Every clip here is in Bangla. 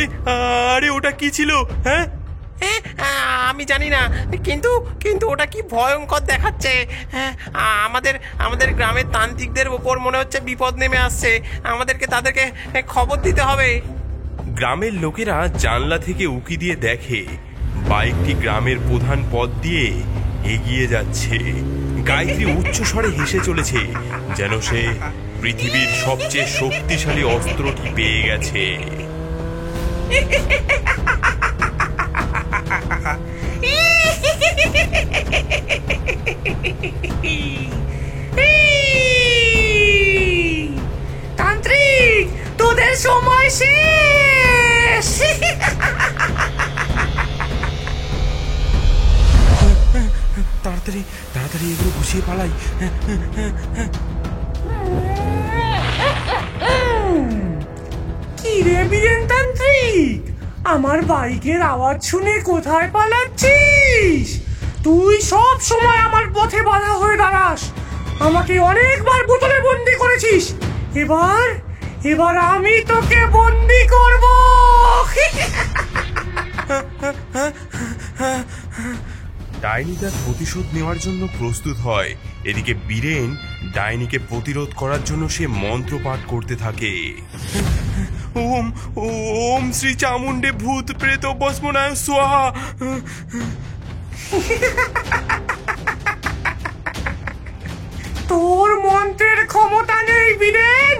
আরে আরে ওটা কি ছিল? হ্যাঁ, আমি জানি না, কিন্তু কিন্তু ওটা কি ভয়ঙ্কর দেখাচ্ছে। হ্যাঁ, আমাদের আমাদের গ্রামের তান্ত্রিকদের উপর মনে হচ্ছে বিপদ নেমে আসছে। আমাদেরকে তাদেরকে খবর দিতে হবে। গ্রামের লোকেরা জানলা থেকে উকি দিয়ে দেখে বাইকটি গ্রামের প্রধান পথ দিয়ে এগিয়ে যাচ্ছে। গায়ত্রী উচ্চ স্বরে হেসে চলেছে, যেন সে পৃথিবীর সবচেয়ে শক্তিশালী অস্ত্রটি পেয়ে গেছে। তান্ত্রিক, তোদের সময় শেষ। তাড়াতাড়ি তাড়াতাড়ি এগুলো গুছিয়ে পালাই। কি রে বীরেন তান্ত্রিক, আমার বাইকের আওয়াজ শুনে কোথায় পালাচ্ছিস? তুই সব সময় আমার পথে বাধা হয়ে দাঁড়াস। আমাকে অনেকবার বোতলে বন্দি করেছিস, এবার এবার আমি তোকে বন্দি করব। ডাইনি তার প্রতিশোধ নেওয়ার জন্য প্রস্তুত হয়। এদিকে বীরেন ডাইনিকে প্রতিরোধ করার জন্য সে মন্ত্র পাঠ করতে থাকে। ওম ওম শ্রী চামুণ্ডে ভূত প্রেত ভস্মনায় স্বাহা। তোর মন্ত্রের ক্ষমতা নেই বীরেন,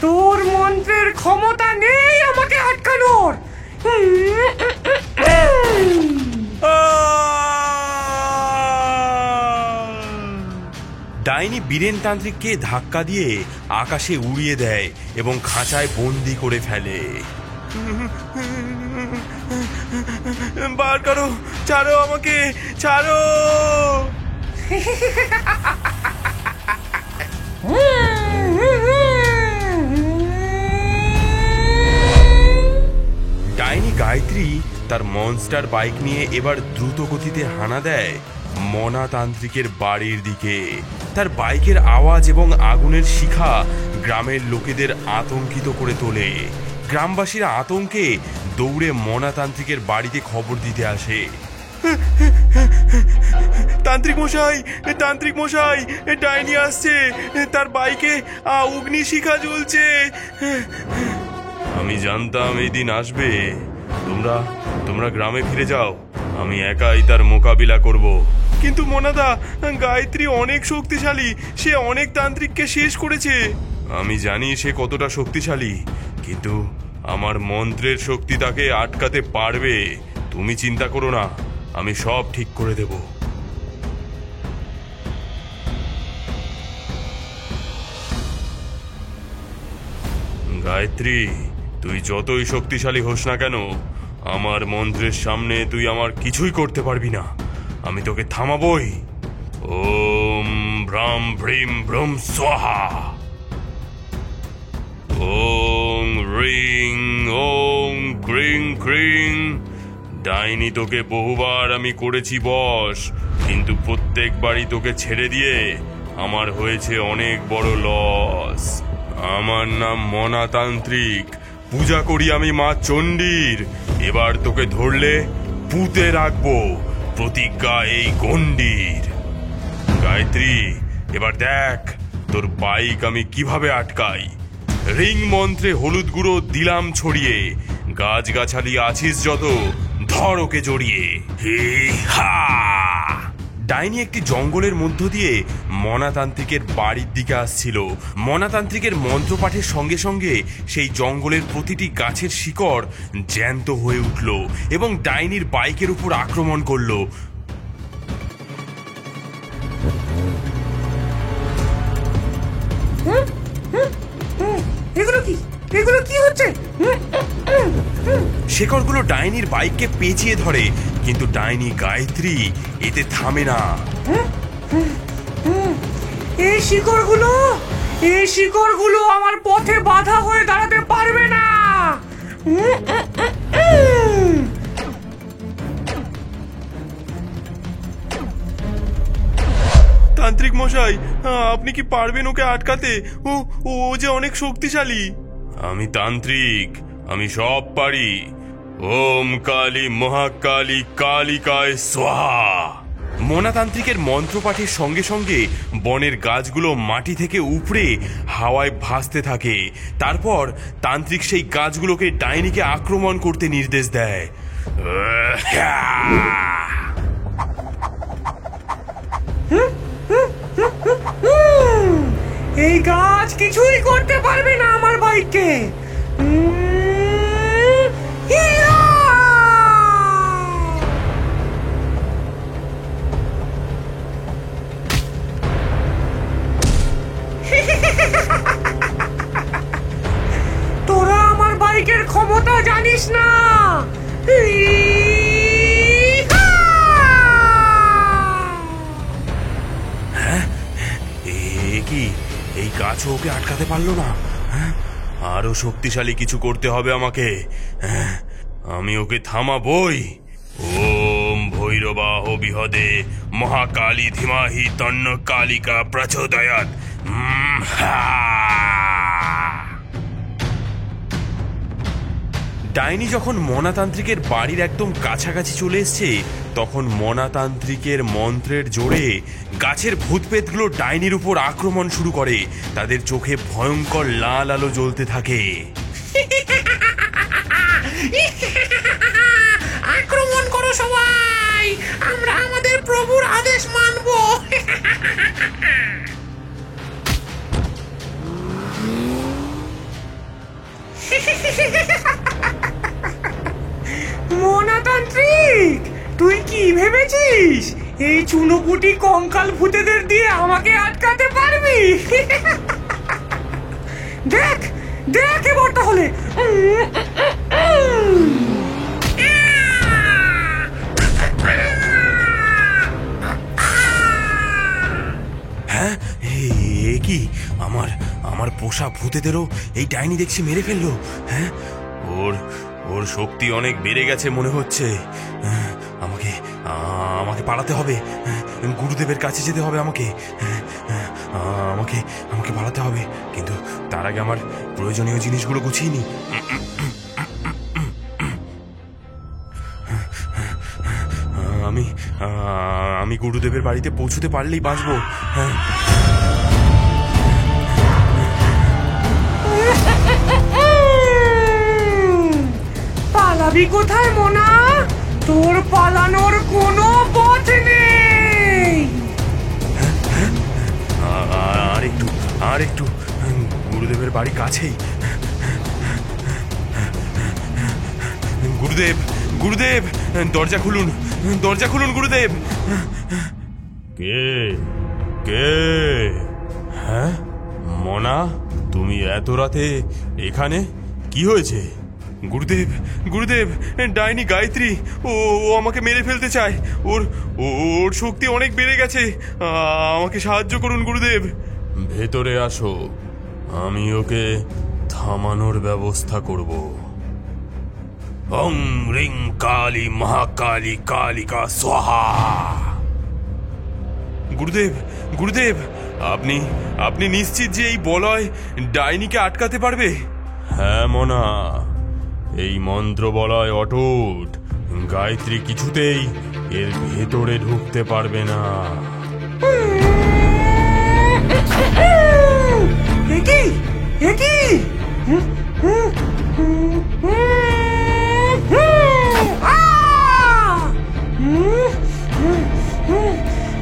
তোর মন্ত্রের ক্ষমতা নেই আমাকে আটকানোর। ডাইনি বীরেন তান্ত্রিককে ধাক্কা দিয়ে আকাশে উড়িয়ে দেয় এবং খাঁচায় বন্দি করে ফেলে। বার করো, ছাড়ো আমাকে, ছাড়ো। ডাইনি গায়ত্রী তার মনস্টার বাইক নিয়ে এবার দ্রুত গতিতে হানা দেয় মনা তান্ত্রিকের বাড়ির দিকে। তার বাইকের আওয়াজ এবং আগুনের শিখা গ্রামের লোকেদের আতঙ্কিত করে তোলে। গ্রামবাসীরা আতঙ্কে দৌড়ে মনা তান্ত্রিকের বাড়িতে খবর দিতে আসে। তান্ত্রিক মশাই, তান্ত্রিক মশাই, ডাইনি আসছে, তার বাইকে অগ্নিশিখা জ্বলছে। আমি জানতাম এই দিন আসবে। তোমরা তোমরা গ্রামে ফিরে যাও, আমি একাই তার মোকাবিলা করব। কিন্তু মোনাদা, গায়ত্রী অনেক শক্তিশালী, সে অনেক তান্ত্রিককে শেষ করেছে। আমি জানি সে কতটা শক্তিশালী, কিন্তু আমার মন্ত্রের শক্তি তাকে আটকাতে পারবে। তুমি চিন্তা করো না, আমি সব ঠিক করে দেব। গায়ত্রী, তুই যতই শক্তিশালী হোস না কেন, আমার মন্ত্রের সামনে তুই আমার কিছুই করতে পারবি না। আমি তোকে থামাবই। ওম ভ্রাম ভ্রিম ভ্রম স্বাহা। ওং রিং ওং ক্রিং ক্রিং। ডাইনি তোকে বহুবার আমি করেছি বশ, কিন্তু প্রত্যেকবারই তোকে ছেড়ে দিয়ে আমার হয়েছে অনেক বড় লস। আমার নাম মনাতান্ত্রিক, পূজা করি আমি মা চণ্ডীর। এবার তোকে ধরলে পুঁতে রাখবো, প্রতিজ্ঞা এই গণ্ডির। গায়ত্রী, এবার দেখ তোর বাইক আমি কিভাবে আটকাই। রিং মন্ত্রে হলুদ গুঁড়ো দিলাম ছড়িয়ে, গাছগাছালি আছিস যত, ধর ওকে জড়িয়ে। হে হা! ডাইনি একটি জঙ্গলের মধ্য দিয়ে মনাতান্ত্রিকের বাড়ির দিকে আসছিল। মনাতান্ত্রিকের মন্ত্রপাঠের সঙ্গে সঙ্গে সেই জঙ্গলের প্রতিটি গাছের শিকড় জ্যান্ত হয়ে উঠল এবং ডাইনির বাইকের উপর আক্রমণ করলো। এগুলো কি হচ্ছে? শেকড়গুলো ডাইনির বাইককে পেঁচিয়ে ধরে, কিন্তু ডাইনি গায়ত্রী এতে থামে না। এই শিকড়গুলো আমার পথে বাধা হয়ে দাঁড়াতে পারবে না। তান্ত্রিক মশাই, আপনি কি পারবেন ওকে আটকাতে? ও ও যে অনেক শক্তিশালী। আমি তান্ত্রিক, আমি সব পারি। ওম কালী মহাকালী কালিকায় স্বাহা। মনাতান্ত্রিকের মন্ত্রপাঠের সঙ্গে সঙ্গে বনের গাছগুলো মাটি থেকে উপড়ে হাওয়ায় ভাসতে থাকে। তারপর তান্ত্রিক সেই গাছগুলোকে ডাইনিকে আক্রমণ করতে নির্দেশ দেয়। এই গাছ কিছুই করতে পারবে না আমার ভাইকে। হিয়া! তোরা আমার বাইকের ক্ষমতা জানিস না। কি এই গাছও ওকে আটকাতে পারলো না? আরো শক্তিশালী কিছু করতে হবে আমাকে। আমি ওকে থামাবই। ওম ভৈরবাহ বিহদে মহাকালী ধীমাহি তন্ন কালিকা প্রচোদয়াৎ। ডাইনি যখন মনাতান্ত্রিকের বাড়ির একদম কাছাকাছি চলে এসছে, তখন মনাতান্ত্রিকের মন্ত্রের জোরে গাছের ভূতপ্রেতগুলো ডাইনির উপর আক্রমণ শুরু করে। তাদের চোখে ভয়ঙ্কর লাল আলো জ্বলতে থাকে। আক্রমণ করো সবাই, আমরা আমাদের প্রভুর আদেশ মানব। মনাতান্ত্রিক, তুই কি ভেবেছিস এই চুনোপুটি কঙ্কাল ভূতেদের দিয়ে আমাকে আটকাতে পারবি? দেখ দেখ এবার তাহলে। হ্যাঁ, কি আমার আমার পোষা ভূতেদেরও এই ডাইনি দেখছি মেরে ফেললো। হ্যাঁ, ওর ওর শক্তি অনেক বেড়ে গেছে মনে হচ্ছে। আমাকে আমাকে পালাতে হবে। গুরুদেবের কাছে যেতে হবে আমাকে। আমাকে আমাকে পালাতে হবে, কিন্তু তার আগে আমার প্রয়োজনীয় জিনিসগুলো গুছিয়ে নি। আমি আমি গুরুদেবের বাড়িতে পৌঁছতে পারলেই বাঁচবো। হ্যাঁ, পালাবি কোথায় মোনা? তোর পালানোর কোনো পথ নেই। আর একটু গুরুদেবের বাড়ি কাছেই। গুরুদেব গুরুদেব, দরজা খুলুন, দরজা খুলুন গুরুদেব। কে কে? হ্যাঁ মনা, তুমি এত রাতে এখানে? কি হয়েছে? গুরুদেব গুরুদেব, ডাইনি গায়ত্রী, ও আমাকে মেরে ফেলতে চায়। ওর শক্তি অনেক বেড়ে গেছে। আমাকে সাহায্য করুন গুরুদেব। ভেতরে আসো, আমি ওকে থামানোর ব্যবস্থা করব। ওং রিং কালী মহাকালী কালিকা স্বাহা। গুরুদেব গুরুদেব, আপনি আপনি নিশ্চিত যে এই বলয় ডাইনিকে আটকাতে পারবে? হ্যাঁ মনা, এই মন্ত্র বলয় অটুট। গায়ত্রী কিছুতেই এর ভেতরে ঢুকতে পারবে না।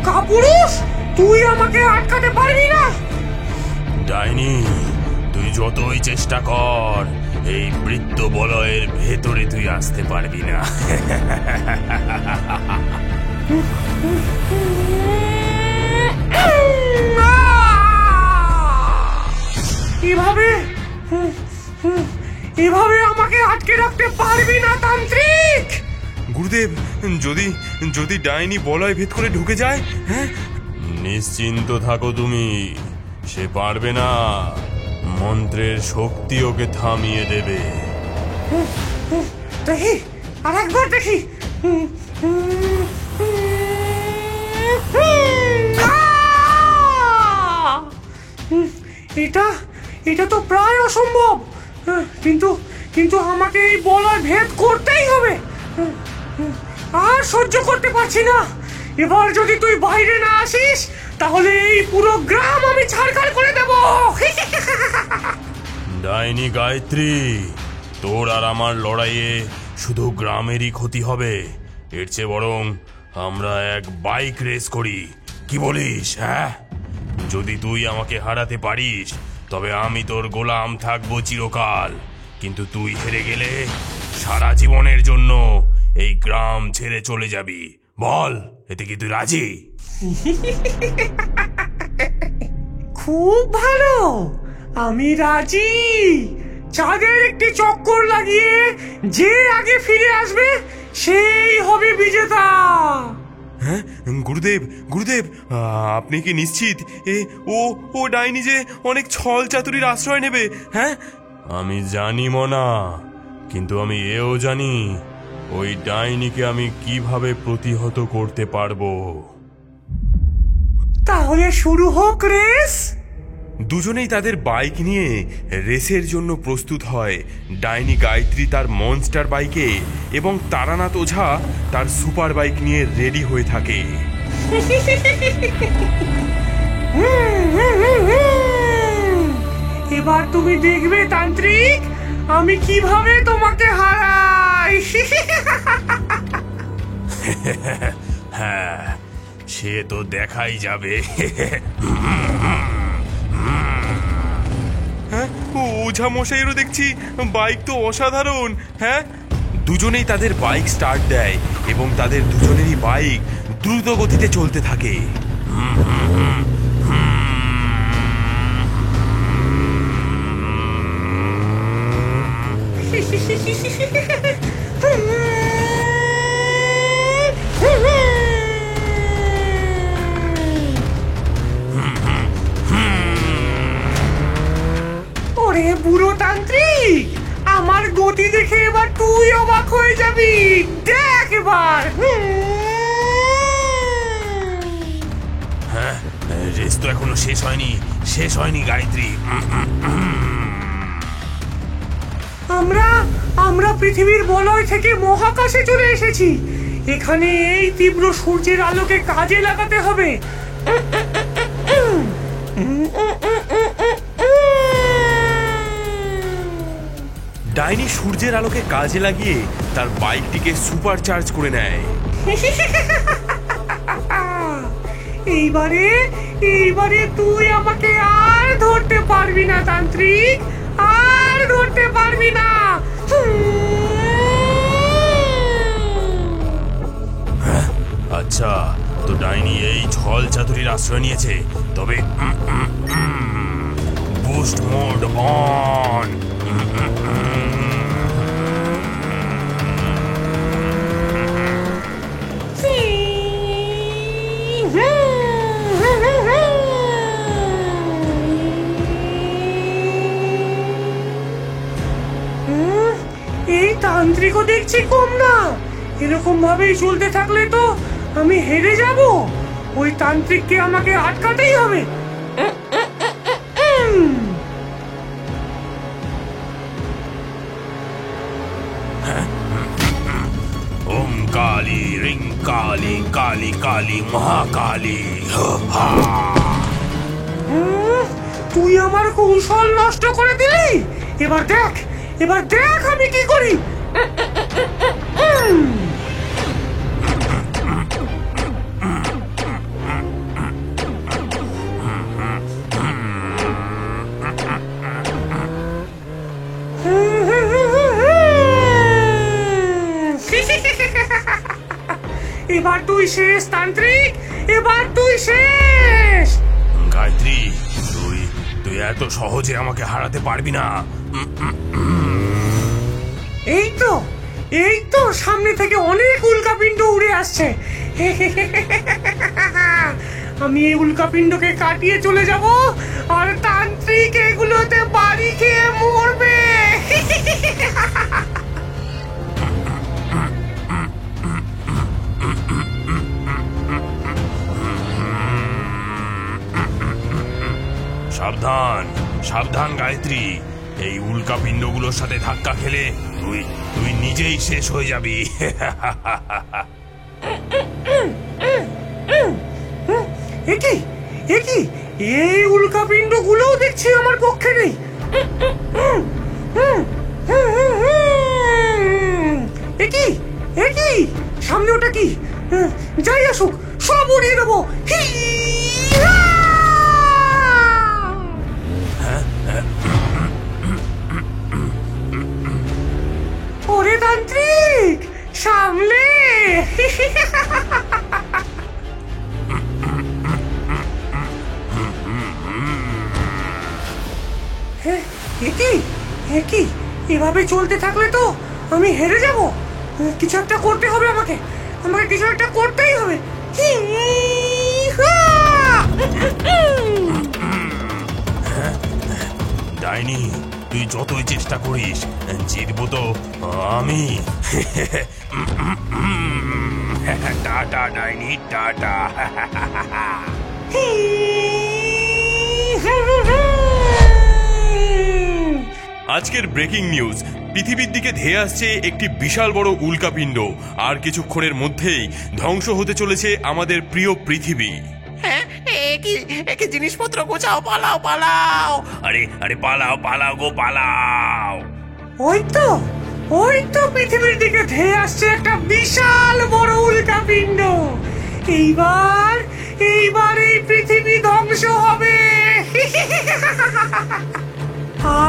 কাপুরুষ, তুই আমাকে আটকাতে পারবি না। ডাইনি, তুই যতই চেষ্টা কর, এই বৃত্ত বলয়ের ভেতরে তুই আসতে পারবি না। এভাবে আমাকে আটকে রাখতে পারবি না তান্ত্রিক। গুরুদেব, যদি যদি ডাইনি বলয় ভেদ করে ঢুকে যায়? হ্যাঁ, নিশ্চিন্ত থাকো তুমি, সে পারবে না। মন্ত্রের শক্তি ওকে থামিয়ে দেবে। দেখি, আর একবার দেখি। এটা এটা তো প্রায় অসম্ভব, কিন্তু কিন্তু আমাকে এই বলয় ভেদ করতেই হবে। আর সহ্য করতে পারছি না। এবার যদি তুই বাইরে না আসিস তাহলে এই পুরো গ্রাম আমি ছাড়খাড় করে দেব। ডাইনি গায়ত্রী, তোর আর আমার লড়াইয়ে শুধু গ্রামেরই ক্ষতি হবে। এর চেয়ে বরং আমরা এক বাইক রেস করি, কি বলিস? হ্যাঁ, যদি তুই আমাকে হারাতে পারিস তবে আমি তোর গোলাম থাকবো চিরকাল, কিন্তু তুই হেরে গেলে সারা জীবনের জন্য এই গ্রাম ছেড়ে চলে যাবি। বল, এতে কি তুই রাজি? খুব ভালো, আমি রাজি। চাঁদের একটি চক্কর লাগিয়ে যে আগে ফিরে আসবে সেই হবে বিজেতা। হ্যাঁ গুরুদেব, গুরুদেব, আপনি কি নিশ্চিত ও ডাইনি যে অনেক ছল চাতুরির আশ্রয় নেবে? হ্যাঁ, আমি জানি মনা, কিন্তু আমি এও জানি ওই ডাইনিকে আমি কিভাবে প্রতিহত করতে পারবো। তাহলে শুরু হোক রেস। দুজনেই তাদের বাইক নিয়ে রেসের জন্য প্রস্তুত হয়। ডাইনি গায়ত্রী তার মনস্টার বাইকে এবং তারানাথ ওঝা তার সুপার বাইক নিয়ে রেডি হয়ে থাকে। এবার তুমি দেখবে তান্ত্রিক, আমি কিভাবে তোমাকে হারাই। হ্যাঁ, সে তো দেখাই যাবে। হ্যাঁ, ওঝা মশাইয়েরও দেখছি বাইক তো অসাধারণ। হ্যাঁ, দুজনেই তাদের বাইক স্টার্ট দেয় এবং তাদের দুজনেরই বাইক দ্রুত গতিতে চলতে থাকে। ওরে বুড়ো তান্ত্রিক, আমার গতি দেখে এবার তুই অবাক হয়ে যাবি। দেখ এবার। হ্যাঁ, রেস তো এখনো শেষ হয়নি গায়ত্রী। আমরা পৃথিবীর বলয় থেকে মহাকাশে চলে এসেছি। এখানে এই তীব্র সূর্যের আলোকে কাজে লাগাতে হবে। ডাইনি সূর্যের আলোকে কাজে লাগিয়ে তার বাইকটিকে সুপার চার্জ করে নেয়। এইবারে তুই আমাকে আর ধরতে পারবি না তান্ত্রিক, আর ধরতে পারবি না। আচ্ছা, তো ডাইনি এই ছল চাতুরির আশ্রয় নিয়েছে, তবে বুস্ট মোড অন। এই তান্ত্রিকও দেখছি কম না। এরকম ভাবেই চলতে থাকলে তো আমি হেরে যাব। ওই তান্ত্রিককে আমাকে আটকাতেই হবে। ওম কালী রিং কালী কালী কালী মহাকালী। তুই আমার কৌশল নষ্ট করে দিলি। এবার দেখ আমি কি করি। এবার তুই শেষ তান্ত্রিক, এবার তুই শেষ। গায়ত্রী, তুই এত সহজে আমাকে হারাতে পারবি না। এই তো সামনে থেকে অনেক উল্কাপিণ্ড উড়ে আসছে। আমি এই উল্কাপিণ্ডকে কাটিয়ে চলে যাব আর তান্ত্রিক এগুলোতে বাড়ি খেয়ে মরবে। সাবধান সাবধান গায়ত্রী, এই উল্কাপিণ্ডগুলোর সাথে ধাক্কা খেলে তুই তুই নিজেই শেষ হয়ে যাবি। একি একি এই উল্কাপিণ্ড গুলোও দেখছি আমার পক্ষে নেই। একি একি সামনে ওটা কি? যাই আসুক সব উড়িয়ে দেবো। ওরে তান্ত্রিক সামলে। একই একই এভাবে চলতে থাকলে তো আমি হেরে যাব। কিছু একটা করতে হবে আমাকে, আমাকে কিছু একটা করতেই হবে। ডাইনি, তুই যতই চেষ্টা করিস জিতবো তো আমি। টাটা ডাইনি, টাটা। আজকের ব্রেকিং নিউজ, পৃথিবীর দিকে ধেয়ে আসছে একটি বিশাল বড় উল্কাপিণ্ড। আর কিছুক্ষণের মধ্যেই ধ্বংস হতে চলেছে আমাদের প্রিয় পৃথিবী। হ্যাঁ, একই জিনিসপত্র গোছাও, পালাও পালাও। আরে আরে পালাও পালাও গো পালাও। ওই তো পৃথিবীর দিকে ধেয়ে আসছে একটা বিশাল বড় উল্কাপিণ্ড। এইবার এইবার এই পৃথিবী ধ্বংস হবে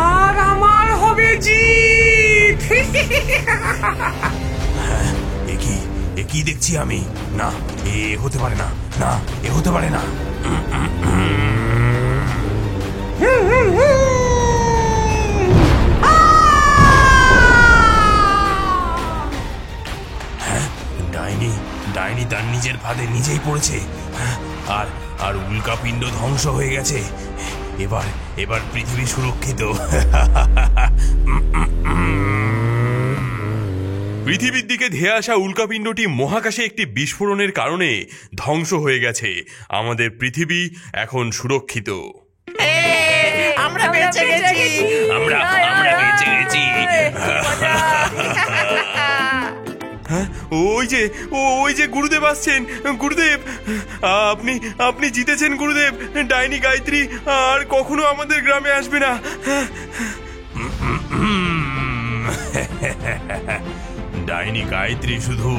আর আমার হবে জিত। কি দেখছি আমি? না, এ হতে পারে না, না এ হতে পারে না। ডাইনি ডাইনি তার নিজের ফাঁদে নিজেই পড়েছে। আর আর উল্কাপিণ্ড ধ্বংস হয়ে গেছে। এবার এবার পৃথিবী সুরক্ষিত। পৃথিবীর দিকে ধেয়ে আসা উল্কাপিণ্ডটি মহাকাশে একটি বিস্ফোরণের কারণে ধ্বংস হয়ে গেছে। আমাদের পৃথিবী এখন সুরক্ষিত। আমরা বেঁচে গেছি, আমরা বেঁচে গেছি। ওই যে গুরুদেব আসছেন। গুরুদেব, আপনি জিতেছেন গুরুদেব। ডাইনি গায়ত্রী আর কখনো আমাদের গ্রামে আসবে না। ডাইনি গায়ত্রী শুধু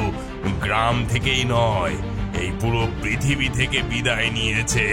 গ্রাম থেকেই নয়, এই পুরো পৃথিবী থেকে বিদায় নিয়েছে।